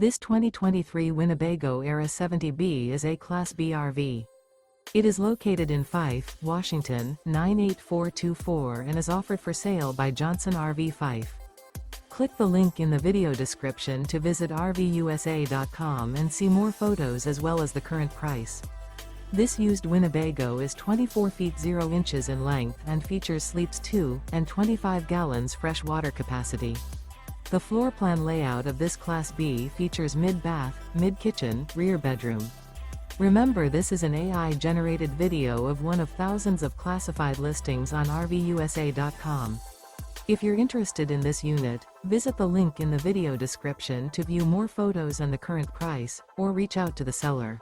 This 2023 Winnebago Era 70B is a Class B RV. It is located in Fife, Washington, 98424 and is offered for sale by Johnson RV Fife. Click the link in the video description to visit RVUSA.com and see more photos as well as the current price. This used Winnebago is 24 feet 0 inches in length and features sleeps 2 and 25 gallons fresh water capacity. The floor plan layout of this Class B features mid-bath, mid-kitchen, rear bedroom. Remember, this is an AI-generated video of one of thousands of classified listings on RVUSA.com. If you're interested in this unit, visit the link in the video description to view more photos and the current price, or reach out to the seller.